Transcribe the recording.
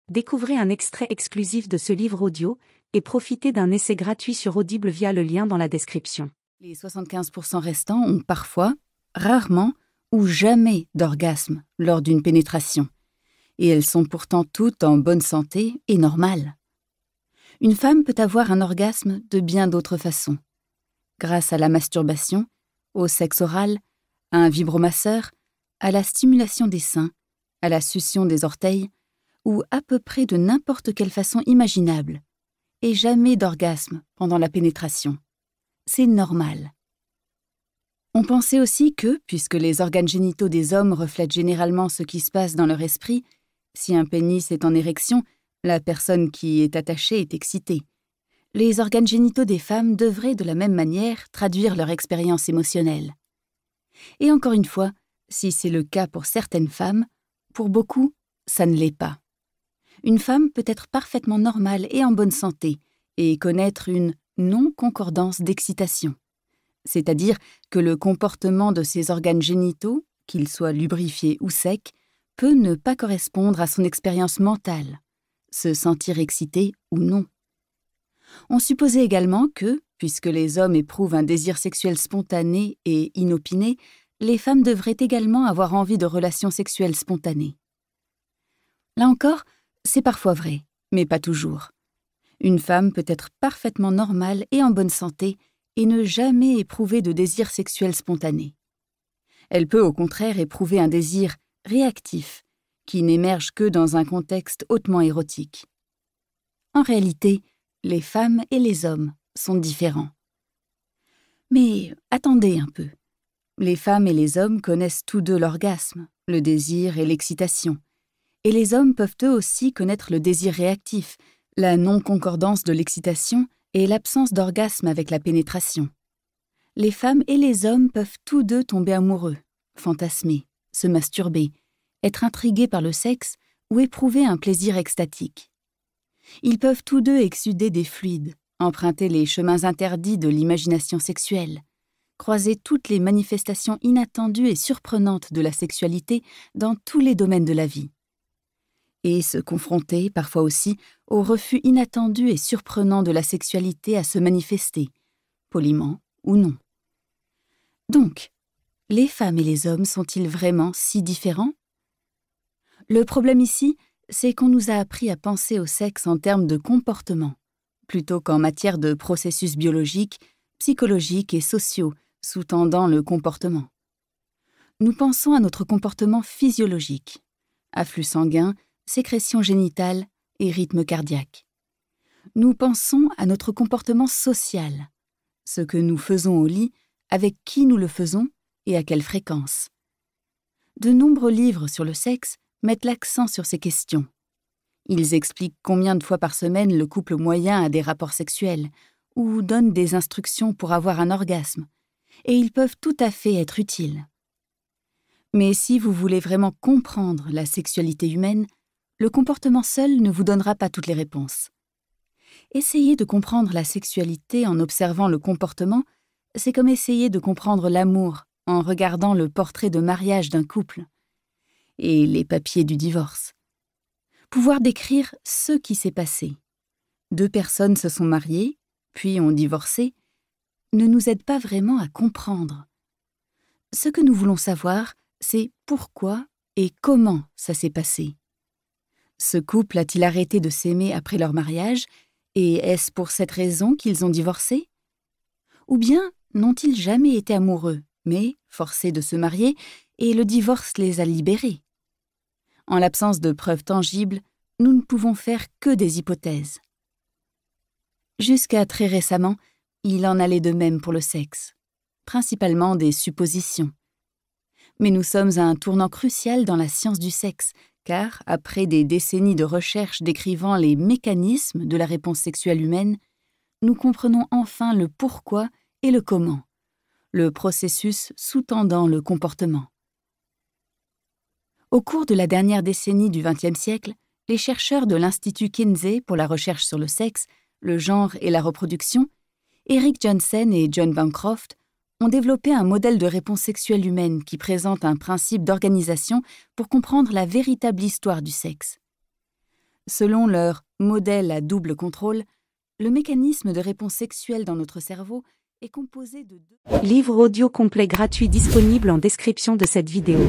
Découvrez un extrait exclusif de ce livre audio et profitez d'un essai gratuit sur Audible via le lien dans la description. Les 75% restants ont parfois, rarement ou jamais d'orgasme lors d'une pénétration. Et elles sont pourtant toutes en bonne santé et normales. Une femme peut avoir un orgasme de bien d'autres façons. Grâce à la masturbation, au sexe oral, à un vibromasseur, à la stimulation des seins, à la succion des orteils, ou à peu près de n'importe quelle façon imaginable, et jamais d'orgasme pendant la pénétration. C'est normal. On pensait aussi que, puisque les organes génitaux des hommes reflètent généralement ce qui se passe dans leur esprit, si un pénis est en érection, la personne qui y est attachée est excitée. Les organes génitaux des femmes devraient de la même manière traduire leur expérience émotionnelle. Et encore une fois, si c'est le cas pour certaines femmes, pour beaucoup, ça ne l'est pas. Une femme peut être parfaitement normale et en bonne santé et connaître une non-concordance d'excitation. C'est-à-dire que le comportement de ses organes génitaux, qu'ils soient lubrifiés ou secs, peut ne pas correspondre à son expérience mentale, se sentir excité ou non. On supposait également que, puisque les hommes éprouvent un désir sexuel spontané et inopiné, les femmes devraient également avoir envie de relations sexuelles spontanées. Là encore, c'est parfois vrai, mais pas toujours. Une femme peut être parfaitement normale et en bonne santé et ne jamais éprouver de désir sexuel spontané. Elle peut au contraire éprouver un désir réactif, qui n'émerge que dans un contexte hautement érotique. En réalité, les femmes et les hommes sont différents. Mais attendez un peu. Les femmes et les hommes connaissent tous deux l'orgasme, le désir et l'excitation. Et les hommes peuvent eux aussi connaître le désir réactif, la non-concordance de l'excitation et l'absence d'orgasme avec la pénétration. Les femmes et les hommes peuvent tous deux tomber amoureux, fantasmer, se masturber, être intrigués par le sexe ou éprouver un plaisir extatique. Ils peuvent tous deux exsuder des fluides, emprunter les chemins interdits de l'imagination sexuelle, croiser toutes les manifestations inattendues et surprenantes de la sexualité dans tous les domaines de la vie. Et se confronter, parfois aussi, au refus inattendu et surprenant de la sexualité à se manifester, poliment ou non. Donc, les femmes et les hommes sont-ils vraiment si différents ? Le problème ici, c'est qu'on nous a appris à penser au sexe en termes de comportement, plutôt qu'en matière de processus biologiques, psychologiques et sociaux sous-tendant le comportement. Nous pensons à notre comportement physiologique, afflux sanguin, sécrétion génitale et rythme cardiaque. Nous pensons à notre comportement social, ce que nous faisons au lit, avec qui nous le faisons et à quelle fréquence. De nombreux livres sur le sexe mettent l'accent sur ces questions. Ils expliquent combien de fois par semaine le couple moyen a des rapports sexuels ou donnent des instructions pour avoir un orgasme, et ils peuvent tout à fait être utiles. Mais si vous voulez vraiment comprendre la sexualité humaine, le comportement seul ne vous donnera pas toutes les réponses. Essayer de comprendre la sexualité en observant le comportement, c'est comme essayer de comprendre l'amour en regardant le portrait de mariage d'un couple et les papiers du divorce. Pouvoir décrire ce qui s'est passé. 2 personnes se sont mariées, puis ont divorcé, ne nous aide pas vraiment à comprendre. Ce que nous voulons savoir, c'est pourquoi et comment ça s'est passé. Ce couple a-t-il arrêté de s'aimer après leur mariage, et est-ce pour cette raison qu'ils ont divorcé ? Ou bien n'ont-ils jamais été amoureux, mais forcés de se marier, et le divorce les a libérés ? En l'absence de preuves tangibles, nous ne pouvons faire que des hypothèses. Jusqu'à très récemment, il en allait de même pour le sexe, principalement des suppositions. Mais nous sommes à un tournant crucial dans la science du sexe, car, après des décennies de recherches décrivant les mécanismes de la réponse sexuelle humaine, nous comprenons enfin le pourquoi et le comment, le processus sous-tendant le comportement. Au cours de la dernière décennie du XXe siècle, les chercheurs de l'Institut Kinsey pour la recherche sur le sexe, le genre et la reproduction, Eric Johnson et John Bancroft, ont développé un modèle de réponse sexuelle humaine qui présente un principe d'organisation pour comprendre la véritable histoire du sexe. Selon leur modèle à double contrôle, le mécanisme de réponse sexuelle dans notre cerveau est composé de deux... Livre audio complet gratuit disponible en description de cette vidéo.